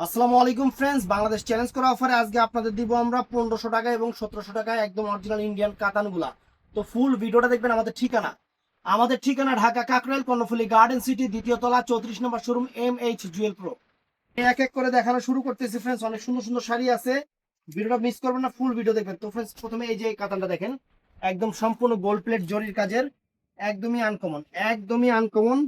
আসসালামু আলাইকুম friends, Bangladesh challenge করা অফারে আজকে আপনাদের দিব আমরা 1500 টাকা এবং 1700 টাকায় একদম অরিজিনাল ইন্ডিয়ান কাতানগুলা। তো ফুল ভিডিওটা দেখবেন। আমাদের ঠিকানা ঢাকা কাকরাইল কর্ণফুলী গার্ডেন সিটি, দ্বিতীয় তলা, 34 নম্বর শোরুম, MH জুয়েল প্রো। এক এক করে দেখানো শুরু করতেছি ফ্রেন্ডস। অনেক সুন্দর সুন্দর শাড়ি আছে, ভিডিওটা মিস করবেন না, ফুল ভিডিও দেখবেন। তো ফ্রেন্ডস, প্রথমে এই যে কাতানটা দেখেন, একদম সম্পূর্ণ গোল্ড প্লেট জরির কাজের, একদমই আনকমন।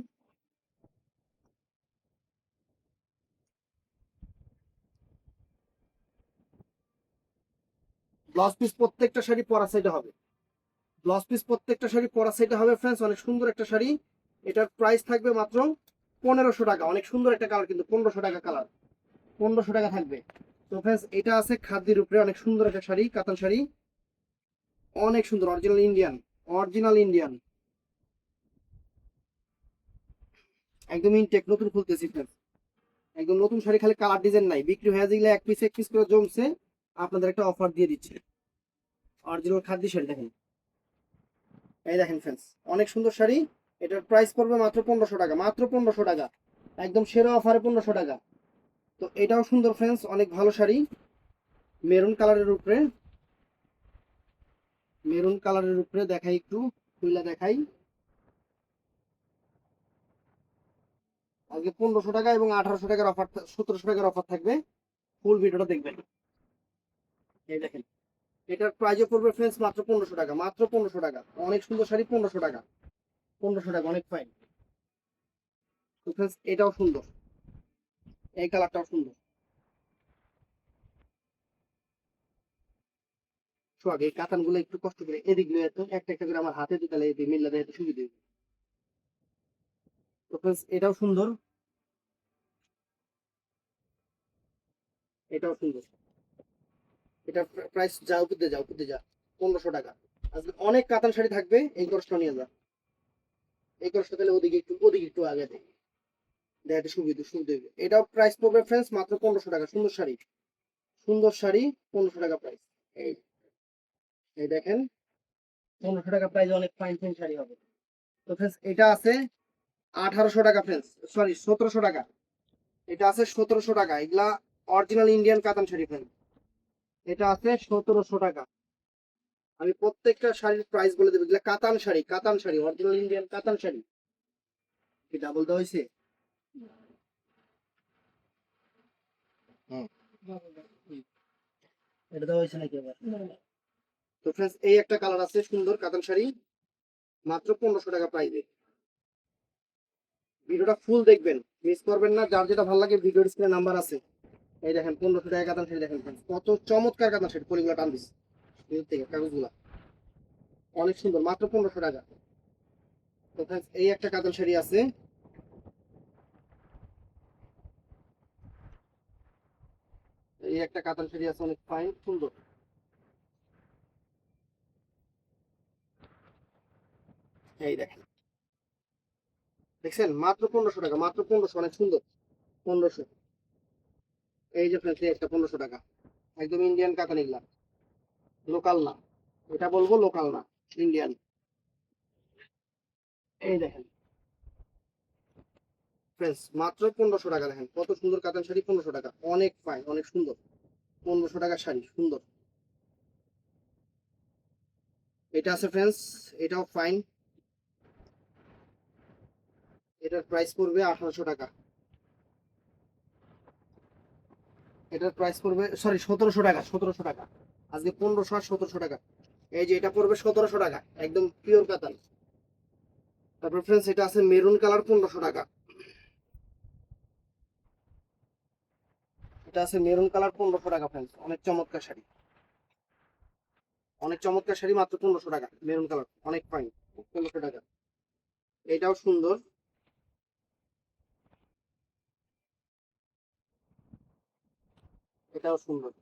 ব্লাউজ পিস প্রত্যেকটা শাড়ি পরা সাইডে হবে, ফ্রেন্ডস। অনেক সুন্দর একটা শাড়ি। এটার প্রাইস থাকবে মাত্র 1500 টাকা। অনেক সুন্দর একটা কালার, কিন্তু 1500 টাকা কালার, 1500 টাকা থাকবে। তো ফ্রেন্ডস, এটা আছে খাদ্যের উপরে, অনেক সুন্দর একটা শাড়ি, কাতান শাড়ি, অনেক সুন্দর, অরিজিনাল ইন্ডিয়ান একদম ইনটেক, নতুন খুলতেছি ফ্রেন্ডস। একদম নতুন শাড়ি, খালি কালার ডিজাইন নাই, বিক্রি হয়ে গেলে এক পিস করে জমছে। আপনাদের একটা অফার দিয়ে দিচ্ছে, অরিজিনাল খাদ্য শাড়ি দেখেন। এই দেখেন ফ্রেন্ডস, অনেক সুন্দর শাড়ি। এটার প্রাইস পড়বে মাত্র 1500 টাকা, মাত্র 1500 টাকা, একদম সেরা অফারে 1500 টাকা। তো এটাও সুন্দর ফ্রেন্ডস, অনেক ভালো শাড়ি, মেরুন কালারের উপরে, দেখাই একটু, খুইলা দেখাই। আজকে 1500 টাকা এবং 1800 টাকার অফার, 1700 টাকার অফার থাকবে। ফুল ভিডিওটা দেখবেন। এই দেখেন, এটার প্রাইসও পড়বে ফ্রেন্ডস মাত্র 1500 টাকা, মাত্র 1500 টাকা। অনেক সুন্দর শাড়ি, 1500 টাকা, 1500 টাকা, অনেক ফাইন। তো ফ্রেন্ডস, এটাও সুন্দর, এই কালারটাও সুন্দর। সোহাগ, এই কাতানগুলো একটু কষ্ট করে এদিক লয়ে এত, একটা একটা করে আমার হাতে দিতে লাগে, মিল্লা দেয় সুবিধা হবে। তো ফ্রেন্ডস, এটাও সুন্দর, এটাও সুন্দর। এটা প্রাইস যা, উপর দিয়ে যা 1500 টাকা। আজকে অনেক কাতান শাড়ি থাকবে, এই খরচটা নিয়ে যা, এই খরচটা তাহলে ওদিকে একটু আগে দেয়, দেখাতে সুবিধা হবে। এটাও প্রাইস পড়বে ফ্রেন্ডস মাত্র 1500 টাকা। সুন্দর শাড়ি, 1500 টাকা প্রাইস। এই এই দেখেন, 1500 টাকা প্রাইস, অনেক ফাইন ফাইন শাড়ি হবে। তো ফ্রেন্ডস, এটা আছে 1800 টাকা ফ্রেন্ডস, সরি 1700 টাকা। এটা আছে 1700 টাকা, এগুলা অরিজিনাল ইন্ডিয়ান কাতান শাড়ি ফ্রেন্ডস। এটা আছে 1700 টাকা। আমি প্রত্যেকটা শাড়ির প্রাইস বলে দেবো। এগুলা কাতান শাড়ি, অরিজিনাল ইন্ডিয়ান কাতান শাড়ি। কি ডাবল দেওয়া হয়েছে? হুম, এটা দেওয়া হয়েছে নাকি আবার? তো ফ্রেন্ডস, এই একটা কালার আছে সুন্দর কাতান শাড়ি, মাত্র 1500 টাকা প্রাইসে। ভিডিওটা ফুল দেখবেন, মিস করবেন না। যার যেটা ভালো লাগে, ভিডিওর স্ক্রিনে নাম্বার আছে। এই দেখেন, 1500 টাকা কাতান শাড়ি দেখেন friends, কত চমৎকার কাতান শাড়ি, পরিগুলা টান দিস ভিতর থেকে, কাগজগুলা অনেক সুন্দর, মাত্র 1500 টাকা। তো friends, এই একটা কাতান শাড়ি আছে, অনেক ফাইন সুন্দর। এই দেখেন, দেখছেন, মাত্র 1500 টাকা, মাত্র 1500, অনেক সুন্দর, 1500। এই যে ফ্রেন্ডস, একটা 1500 টাকা, একদম ইন্ডিয়ান কাতান, এগুলা লোকাল না, এটা বলবো লোকাল না, ইন্ডিয়ান। এই দেখেন ফ্রেন্ডস, মাত্র 1500 টাকা। দেখেন কত সুন্দর কাতান শাড়ি, 1500 টাকা, অনেক ফাইন, অনেক সুন্দর, 1500 টাকার শাড়ি, সুন্দর। এটা আছে ফ্রেন্ডস, এটাও ফাইন। এটার প্রাইস পড়বে 1800 টাকা, এটার প্রাইস পড়বে, সরি 1700 টাকা, 1700 টাকা। আজকে 1500 আর 1700 টাকা। এই যে এটা পড়বে 1700 টাকা, একদম পিওর কাতান। তারপর ফ্রেন্ডস, এটা আছে মেরুন কালার, 1500 টাকা। এটা আছে মেরুন কালার, 1500 টাকা ফ্রেন্ডস, অনেক চমৎকার শাড়ি, মাত্র 1500 টাকা। মেরুন কালার, অনেক ফাইন, 1500 টাকা। এটাও সুন্দর, এটাও সুন্দর,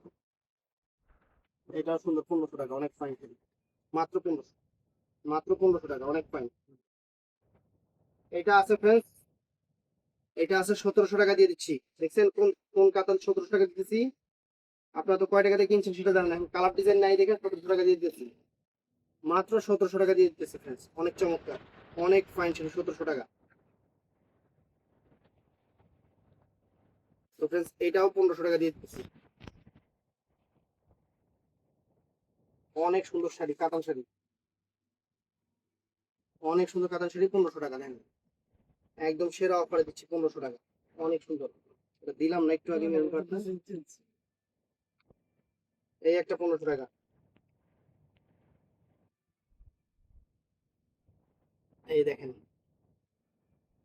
1500 টাকা, অনেক ফাইন শাড়ি, মাত্র 1500, মাত্র 1500 টাকা, অনেক ফাইন। এটা আছে ফ্রেন্ডস, এটা আছে 1700 টাকা দিয়ে দিচ্ছি। দেখছেন কোন কোন কাতান 1700 টাকা দিতেছি। আপনারা তো কয় টাকা দিয়ে কিনছেন সেটা জানেন না, এখন কালার ডিজাইন নাই দেখে 1700 টাকা দিয়ে দিতেছি, মাত্র 1700 টাকা দিয়ে দিতেছি ফ্রেন্ডস, অনেক চমৎকার, অনেক ফাইন ছিল, 1700 টাকা। তো ফ্রেন্ডস এটাও 1500 টাকা দিয়ে দিচ্ছি। অনেক সুন্দর শাড়ি, কাতান শাড়ি, অনেক সুন্দর কাতান শাড়ি, 1500 টাকা দেন, একদম সেরা অফারে দিচ্ছি 1500 টাকা। অনেক সুন্দর, এটা দিলাম না একটু আগে মেরুন কালারটা, এই একটা 1500 টাকা। এই দেখেন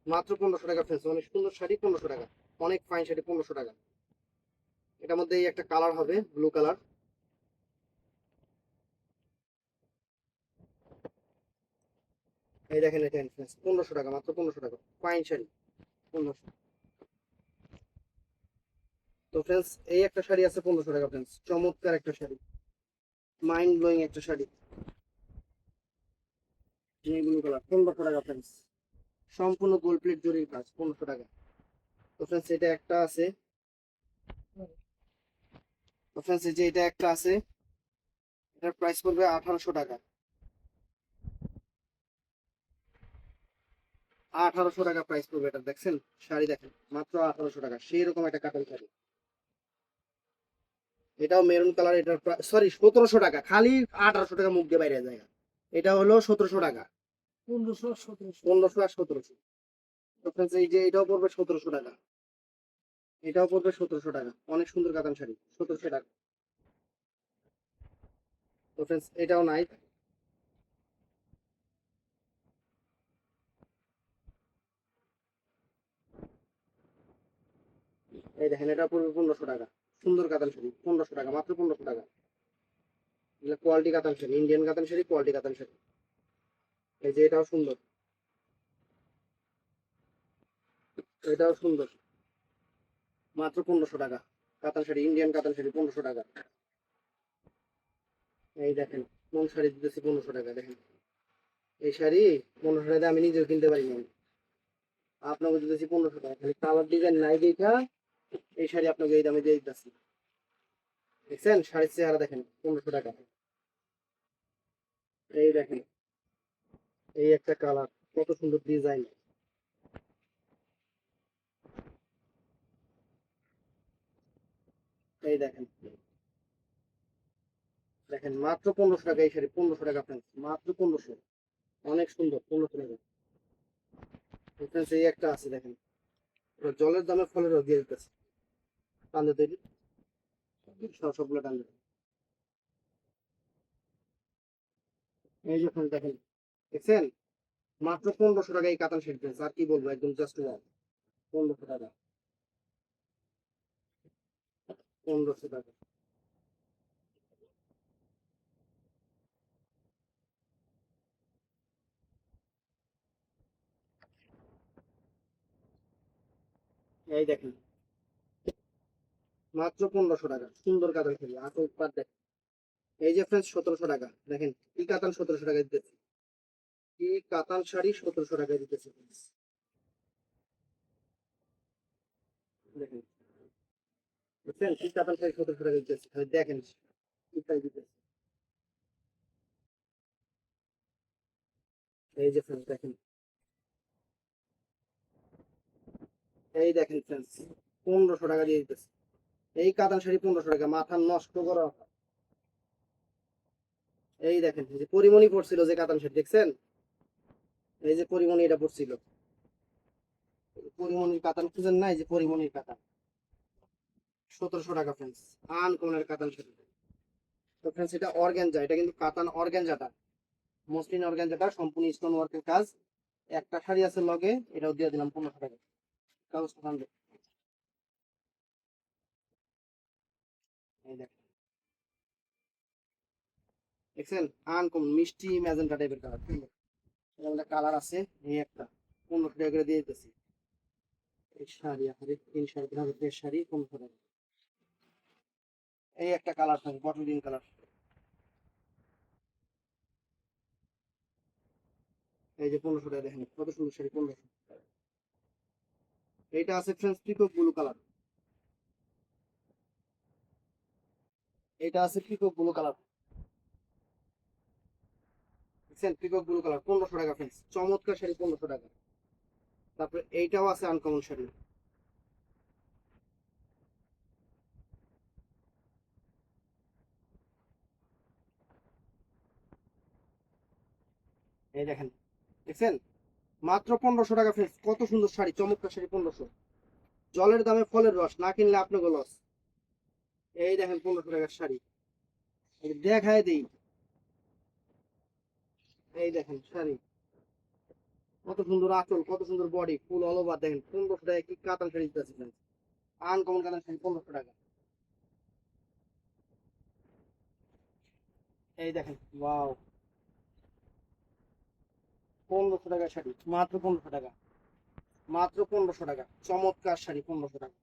মাত্র 1500 টাকা ফ্রেন্ডস, অনেক সুন্দর শাড়ি 1500 টাকা, অনেক ফাইন শাড়ি 1500 টাকা। এটার মধ্যে এই একটা কালার হবে ব্লু কালার, এই দেখেন এটা ফ্রেন্ডস 1500 টাকা, মাত্র 1500 টাকা, ফাইন শাড়ি 1500। তো ফ্রেন্ডস এই একটা শাড়ি আছে 1500 টাকা ফ্রেন্ডস, চমৎকার একটা শাড়ি, মাইন্ড ব্লোয়িং একটা শাড়ি, ব্লু কালার 1500 টাকা ফ্রেন্ডস, সম্পূর্ণ গোল্ড প্লেট জরির কাজ 1500 টাকা। তো ফ্রেন্ডস এটা একটা আছে, তো ফ্রেন্ডস এই যে এটা একটা আছে, এটার প্রাইস পড়বে 1800 টাকা, 1800 টাকা প্রাইস পড়বে এটা। দেখছেন শাড়ি দেখেন মাত্র 1800 টাকা, সেই রকম একটা কাতান শাড়ি। এটাও মেরুন কালার, এটার সরি 1700 টাকা, খালি 1800 টাকা মুখ দিয়ে বাইরে যায়। এটা হলো 1700 টাকা, 1500 আর 1700। তো friends এই যে এটাও পড়বে 1700 টাকা, এটাও পড়বে 1700 টাকা, অনেক সুন্দর কাতান শাড়ি 1700 টাকা। তো ফ্রেন্ডস এটাও নাই, এই দেখেন এটা পড়বে 1500 টাকা, সুন্দর কাতান শাড়ি 1500 টাকা, মাত্র 1500 টাকা। এগুলো কোয়ালিটি কাতান শাড়ি, ইন্ডিয়ান কাতান শাড়ি, কোয়ালিটি কাতান শাড়ি। এই যে এটাও সুন্দর, এটাও সুন্দর, মাত্র 1500 টাকা, কাতান শাড়ি, ইন্ডিয়ান কাতান শাড়ি 1500 টাকা। এই দেখেন কোন শাড়ি দিতেছি 1500 টাকা, দেখেন এই শাড়ি 1500 টাকা আমি নিজেও কিনতে পারি না, আপনাকে দিতেছি 1500 টাকা, খালি কালার ডিজাইন নাই দেখা এই শাড়ি আপনাকে এই দামে দিয়ে দিতেছি। দেখছেন শাড়ির চেহারা দেখেন 1500 টাকা। এই দেখেন এই একটা কালার, কত সুন্দর ডিজাইন, এই দেখেন, দেখেন মাত্র 1500 টাকা এই শাড়ি, 1500 টাকা ফ্রেন্ডস, মাত্র 1500, অনেক সুন্দর 1500 টাকা। ফ্রেন্ডস এই একটা আছে দেখেন, পুরো জলের দামে ফলের রস দিয়ে দিতেছে, টান্দে তৈরি, সবগুলো টান্দে। এই যে ফ্রেন্ডস দেখেন, দেখছেন মাত্র 1500 টাকা এই কাতান শাড়ি ফ্রেন্ডস, আর কি বলবো, একদম জাস্ট ওয়াও, 1500 টাকা, 1500 টাকা। এই দেখেন মাত্র 1500 টাকা, সুন্দর কাতান শাড়ি, আঁচল পাট দেখেন। এই যে ফ্রেন্ডস 1700 টাকা, দেখেন কি কাতান 1700 টাকা দিতেছে, কি কাতান শাড়ি 1700 টাকা দিতেছে friends। দেখেন বুঝছেন, কি কাতান শাড়ি 1700 টাকা দিতেছে, খালি দেখেন কি শাড়ি দিতেছে। এই যে ফ্রেন্ডস দেখেন, এই দেখেন ফ্রেন্ডস 1500 টাকা দিয়ে দিতেছে এই কাতান শাড়ি, 1500 টাকা, মাথা নষ্ট করা offer। এই দেখেন এই যে পরিমণি পড়ছিল যে কাতান শাড়ি দেখছেন, এই যে পরিমণি এটা পড়ছিল, পরিমণির কাতান খুঁজেন না, এই যে পরিমণির কাতান 1700 টাকা ফ্রেন্ডস, আনকমনের কাতান শাড়ি। তো ফ্রেন্ডস এটা অর্গানজা, এটা কিন্তু কাতান অর্গানজাটা, মসলিন অর্গানজাটা, সম্পূর্ণ স্টোন ওয়ার্কের কাজ। একটা শাড়ি আছে লগে, এটাও দিয়ে দিলাম 1500 টাকা, কাগজটা টানবে। এই দেখেন দেখছেন, আনকমন মিষ্টি ম্যাজেন্টা টাইপের কালার, সুন্দর। এরকম একটা কালার আছে, এই একটা 1500 টাকা করে দিয়ে দিতেছি। এই শাড়ি আছে 3 সাড়ে 3 হাজার টাকার শাড়ি 1500 টাকা। এই একটা কালার থাকে বটল গ্রিন কালার, এই যে 1500 টাকা, দেখেন কত সুন্দর শাড়ি 1500। এইটা আছে ফ্রেন্ডস পিকক ব্লু কালার, এটা আছে পিকক ব্লু কালার, দেখছেন পিকক ব্লু কালার 1500 টাকা ফ্রেন্ডস, চমৎকার শাড়ি 1500 টাকা। তারপরে এইটাও আছে আনকমন শাড়ি, এই দেখেন, দেখছেন, মাত্র 1500 টাকা ফ্রেন্ডস। কত সুন্দর শাড়ি, চমৎকার শাড়ি, 1500। জলের দামে ফলের রস, না কিনলে আপনাকে লস। এই দেখেন 1500 টাকার শাড়ি, দেখায় দিই। এই দেখেন শাড়ি, কত সুন্দর আঁচল, কত সুন্দর বডি, ফুল অল ওভার। দেখেন 1500 টাকা কি কাতান শাড়ি দিতেছে ফ্রেন্ডস, আনকমন কাতান শাড়ি 1500 টাকা। এই দেখেন, ওয়াও, 1500 টাকা শাড়ি, মাত্র 1500 টাকা, মাত্র 1500 টাকা, চমৎকার শাড়ি 1500 টাকা।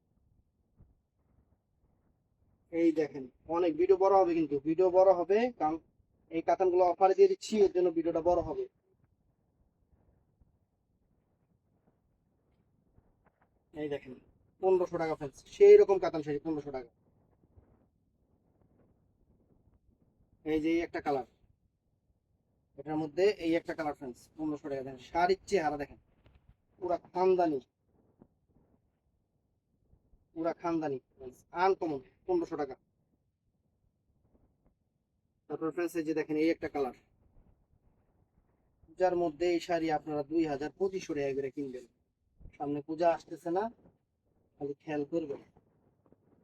এই দেখেন, অনেক ভিডিও বড় হবে, কিন্তু ভিডিও বড় হবে কারণ এই কাতানগুলো অফারে দিয়ে দিচ্ছি, এর জন্য ভিডিওটা বড় হবে। এই দেখেন 1500 টাকা ফ্রেন্ডস, সেই রকম কাতান শাড়ি 1500 টাকা। এই যে এই একটা কালার, এটার মধ্যে এই একটা কালার ফ্রেন্ডস, 1500 টাকা। দেখেন শাড়ির চেহারা দেখেন, পুরা খানদানি, পুরা খানদানি ফ্রেন্ডস, আনকমন 1500 টাকা। তারপর ফ্রেন্ডস এই যে দেখেন এই একটা কালার, পূজার মধ্যে এই শাড়ি আপনারা 2000 2500 টাকা করে কিনবেন। সামনে পূজা আসতেছে না, খালি খেয়াল করবেন।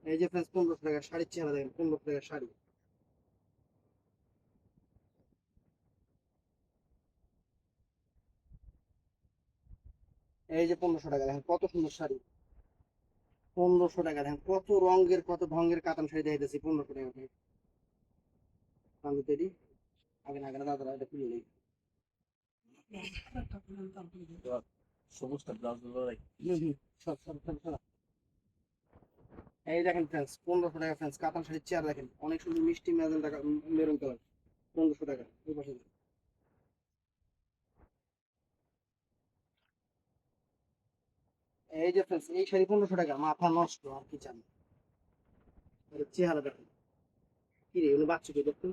এই যে ফ্রেন্ডস 1500 টাকার শাড়ির চেহারা দেখেন, 1500 টাকার শাড়ি। এই যে 1500 টাকা, দেখেন কত সুন্দর শাড়ি, 1500 টাকা। দেখেন কত রঙের কত ঢঙ্গের কাতান শাড়ি দেখাইতেছি 1500 টাকা। আমি তৈরি, আগে না আগে না দাদা এটা খুলে নেই। সবুজটা ব্লাউজ সব সব সব সব। এই দেখেন ফ্রেন্ডস 1500 টাকা ফ্রেন্ডস, কাতান শাড়ির চেয়ার দেখেন, অনেক সুন্দর মিষ্টি মেরুন টাকা, মেরুন কালার, 1500 টাকা। এই পাশে এই যে ফ্রেন্ডস এই শাড়ি 1500 টাকা, মাথা নষ্ট, আর কি চান। এর চেহারা দেখেন, কি রে উনি বাচ্চাকে দেখুন,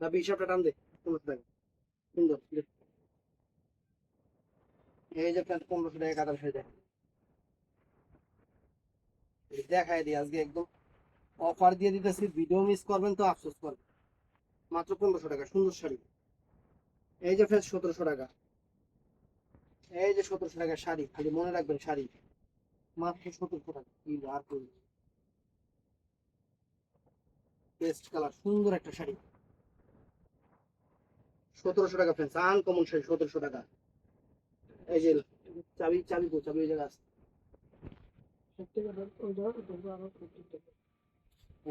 না হিসাবটা টান দে, 1500 টাকা, সুন্দর। এই যে ফ্রেন্ডস 1500 টাকা কাতান শাড়ি দেখেন, দেখায় দিই আজকে একদম অফার দিয়ে দিতেছি, ভিডিও মিস করবেন তো আফসোস করবেন। মাত্র 1500 টাকা, সুন্দর শাড়ি। এই যে ফ্রেন্ডস 1700 টাকা, এই যে 1700 টাকার শাড়ি, খালি মনে রাখবেন শাড়ি মাত্র 1700 টাকা। কি আর করি, পেস্ট কালার, সুন্দর একটা শাড়ি, 1700 টাকা ফ্রেন্ডস, আনকমন শাড়ি 1700 টাকা। এই যে চাবি, চাবি কো, চাবি ওই জায়গা আছে।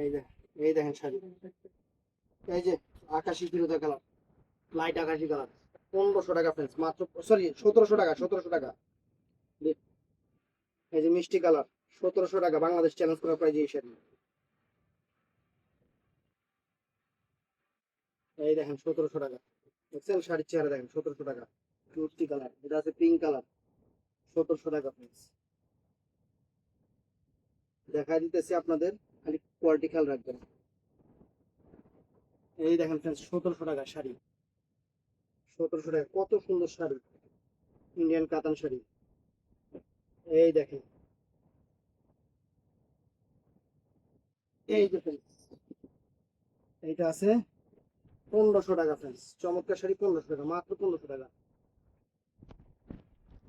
এই যে এই দেখেন শাড়ি, এই যে আকাশি ফিরোজা কালার, লাইট আকাশি কালার, 1500 টাকা ফ্রেন্ডস, মাত্র, সরি 1700 টাকা, 1700 টাকা। এই যে মিষ্টি কালার, 1700 টাকা, বাংলাদেশ চ্যালেঞ্জ করা প্রাইজ এই শাড়ি। এই দেখেন 1700 টাকা, দেখছেন শাড়ির চেহারা দেখেন, 1700 টাকা। কুর্তি কালার, এটা আছে পিঙ্ক কালার, 1700 টাকা ফ্রেন্ডস। দেখা দিতেছি আপনাদের, খালি কোয়ালিটি খেয়াল রাখবেন। এই দেখেন ফ্রেন্ডস 1700 টাকা শাড়ি, 1700 টাকা, কত সুন্দর শাড়ি, ইন্ডিয়ান কাতান শাড়ি। এই দেখেন, এই দেখেন, এইটা আছে 1500 টাকা ফ্রেন্ডস, চমৎকার শাড়ি 1500 টাকা, মাত্র 1500 টাকা।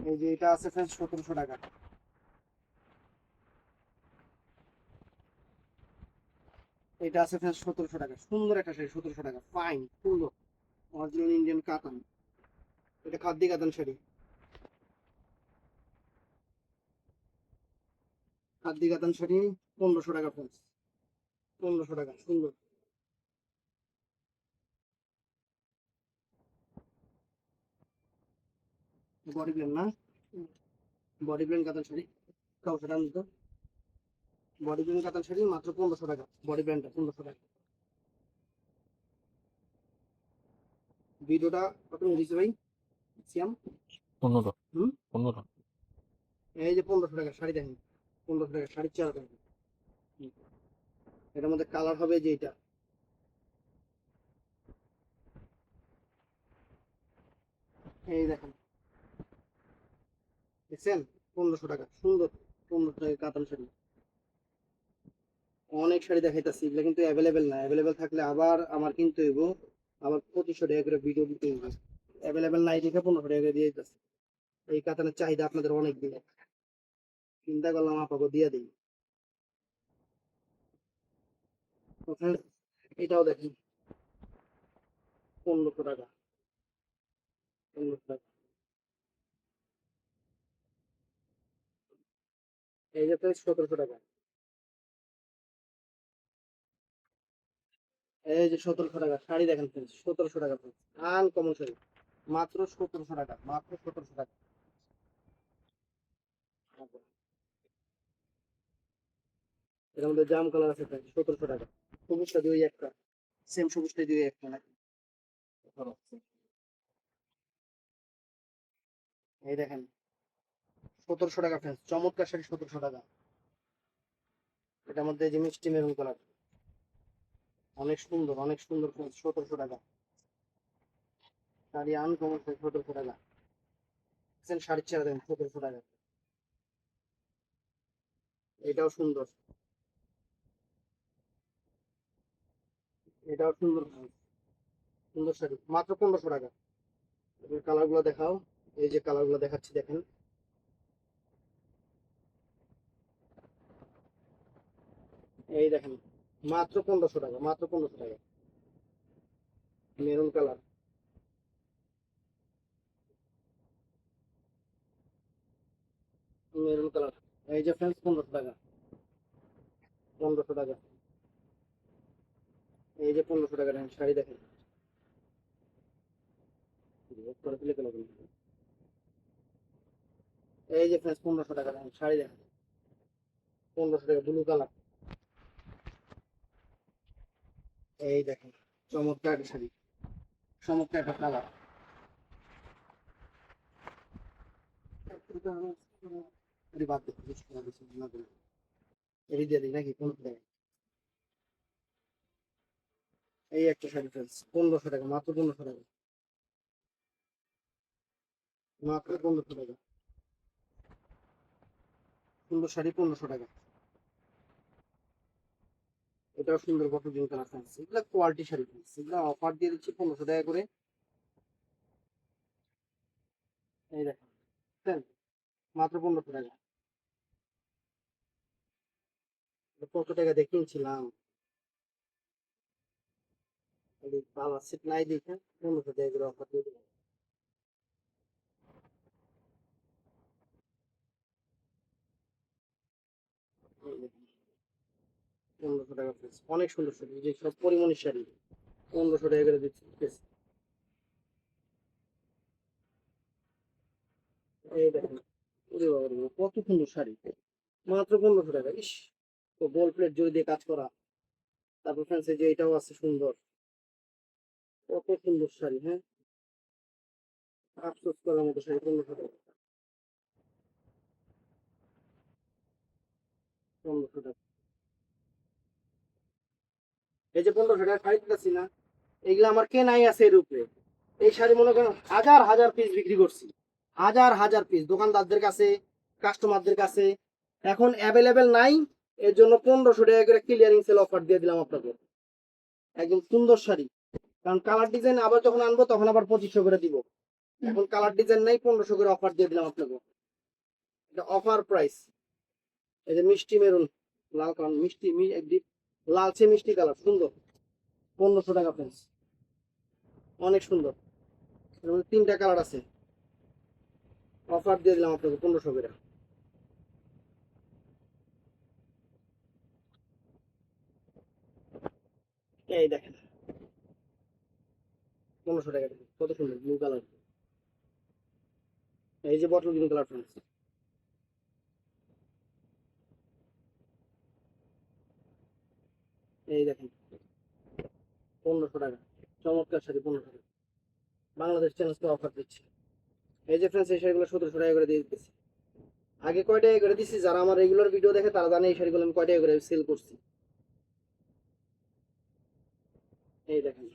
এই যে এটা আছে ফ্রেন্ডস 1700 টাকা, এটা আছে ফ্রেন্ডস 1700 টাকা, সুন্দর একটা শাড়ি 1700 টাকা, ফাইন সুন্দর, অরিজিনাল ইন্ডিয়ান কাতান। এটা খাদ্দি কাতান শাড়ি, খাদ্দি কাতান শাড়ি 1500 টাকা ফ্রেন্ডস, 1500 টাকা, সুন্দর। বডি প্লেন না, বডি প্লেন কাতান শাড়ি, কাউ সেটা নিত। বডি প্লেন কাতান শাড়ি মাত্র 1500 টাকা, বডি প্লেনটা 1500 টাকা। ভিডিওটা কত দিয়েছে ভাই সিয়াম? 15। হুম, 15। এই যে 1500 টাকা শাড়ি দেখেন, 1500 টাকা শাড়ির চেহারা দেখেন। হুম, এটার মধ্যে কালার হবে যে এটা, এই দেখেন, দেখছেন 1500 টাকা, সুন্দর 1500 টাকা কাতান শাড়ি। অনেক শাড়ি দেখাইতেছি, এগুলো কিন্তু অ্যাভেলেবেল না। অ্যাভেলেবেল থাকলে আবার আমার কিনতে হইব, আবার 2500 টাকা করে ভিডিও দিতে হইব। অ্যাভেলেবেল নাই দেখে 1500 টাকা করে দিয়ে দিতেছে। এই কাতানের চাহিদা আপনাদের অনেক দিন, চিন্তা করলাম আপনাকে দিয়ে দিই। ওখানে এটাও দেখেন, 1500 টাকা, 1500 টাকা। এই যে 1700 টাকা, এই যে 1700 টাকা শাড়ি দেখেন ফ্রেন্ডস, 1700 টাকা ফ্রেন্ডস, আনকমন শাড়ি, মাত্র 1700 টাকা, মাত্র 1700 টাকা। এর মধ্যে জাম কালার আছে ফ্রেন্ডস, 1700 টাকা। সবুজটা দুই একটা, সেম সবুজটা দুই একটা নাকি। ধরো, এই দেখেন 1700 টাকা ফ্রেন্ডস, চমৎকার শাড়ি 1700 টাকা। এটার মধ্যে যে মিষ্টি মেরুন কালার, অনেক সুন্দর, অনেক সুন্দর ফ্রেন্ডস, 1700 টাকা। শাড়ি আনকমন ফ্রেন্ডস, 1700 টাকা। শাড়ির ছেড়ে দেন 1700 টাকা। এটাও সুন্দর, এটাও সুন্দর friends, সুন্দর শাড়ি, মাত্র 1500 টাকা। কালার গুলো দেখাও, এই যে কালার গুলো দেখাচ্ছি দেখেন, এই দেখেন, মাত্র 1500 টাকা, মাত্র 1500 টাকা। মেরুন কালার, মেরুন কালার, এই যে ফ্রেন্ডস 1500 টাকা, 1500 টাকা। এই যে 1500 টাকা শাড়ি দেখেন, এই যে ফ্রেন্ডস 1500 টাকা শাড়ি দেখেন, 1500 টাকা, ব্লু কালার। এই দেখেন, চমৎকার একটা শাড়ি, চমৎকার একটা কালার। বাদ দেখুন, এটি দিয়ে দিই নাকি 1500 টাকা। এই একটা শাড়ি ফ্রেন্ডস, 1500 টাকা, মাত্র 1500 টাকা, মাত্র 1500 টাকা। সুন্দর শাড়ি 1500 টাকা। এটাও সুন্দর কত দিন কালার ফ্রেন্ডস, এগুলো কোয়ালিটি শাড়ি ফ্রেন্ডস, এগুলো অফার দিয়ে দিচ্ছি 1500 টাকা করে। এই দেখেন, বুঝছেন? মাত্র 1500 টাকা। কত টাকা দিয়ে কিনছিলাম, ভালো সেট নাই দেখে 1500 টাকা করে অফার দিয়ে দিলাম। এই দেখেন, 1500 টাকা ফ্রেন্ডস, অনেক সুন্দর শাড়ি, যে সব পরিমণির শাড়ি 1500 টাকা করে দিচ্ছি ঠিক আছে? এই দেখেন, ওরে বাবা রে, কত সুন্দর শাড়ি, মাত্র 1500 টাকা। ইস, তো গোল প্লেট জড়ি দিয়ে কাজ করা। তারপর ফ্রেন্ডস এই যে এটাও আছে সুন্দর, কত সুন্দর শাড়ি, হ্যাঁ, আফসোস করার মতো শাড়ি, 1500 টাকা, 1500 টাকা। এই যে 1500 টাকা শাড়ি দিতেছি না, এগুলো আমার কেনাই আছে এর উপরে। এই শাড়ি মনে করেন হাজার হাজার পিস বিক্রি করছি, হাজার হাজার পিস দোকানদারদের কাছে, কাস্টমারদের কাছে। এখন অ্যাভেলেবেল নাই, এর জন্য 1500 টাকা করে ক্লিয়ারিং সেল অফার দিয়ে দিলাম আপনাকে। একদম সুন্দর শাড়ি, কারণ কালার ডিজাইন আবার যখন আনবো তখন আবার 2500 করে দিব। এখন কালার ডিজাইন নাই, 1500 করে অফার দিয়ে দিলাম আপনাকে, এটা অফার প্রাইস। এই যে মিষ্টি মেরুন, লাল কালার, মিষ্টি একদিন লালচে মিষ্টি কালার, সুন্দর, 1500 টাকা ফ্রেন্ডস, অনেক সুন্দর। এর মধ্যে তিনটা কালার আছে, অফার দিয়ে দিলাম আপনাকে 1500 করে। এই দেখেন, 1500 টাকা, কত সুন্দর ব্লু কালার। এই যে বটল গ্রিন কালার ফ্রেন্ডস, এই দেখেন 1500 টাকা, চমৎকার শাড়ি 1500 টাকা, বাংলাদেশ চ্যালেঞ্জকে অফার দিচ্ছি। এই যে ফ্রেন্ডস এই শাড়িগুলো 1700 টাকা করে দিয়ে দিতেছি। আগে কয় টাকা করে দিচ্ছি, যারা আমার রেগুলার ভিডিও দেখে তারা জানে এই শাড়িগুলো আমি কয় টাকা করে সেল করছি। এই দেখেন,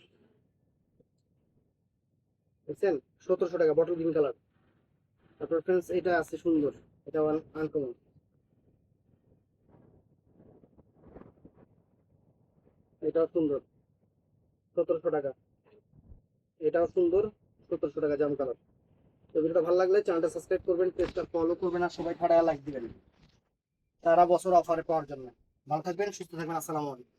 বুঝছেন, 1700 টাকা, বটল গ্রিন কালার। তারপর ফ্রেন্ডস এটা আছে সুন্দর, এটা আনকমন, এটাও সুন্দর, 1700 টাকা। এটাও সুন্দর, 1700 টাকা জাম কালার। তো ভিডিওটা ভালো লাগলে চ্যানেলটা সাবস্ক্রাইব করবেন, পেজটা ফলো করবেন, আর সবাই ঠাড়া লাইক দিবেন সারা বছর অফারে পাওয়ার জন্য। ভালো থাকবেন, সুস্থ থাকবেন, আসসালামু আলাইকুম।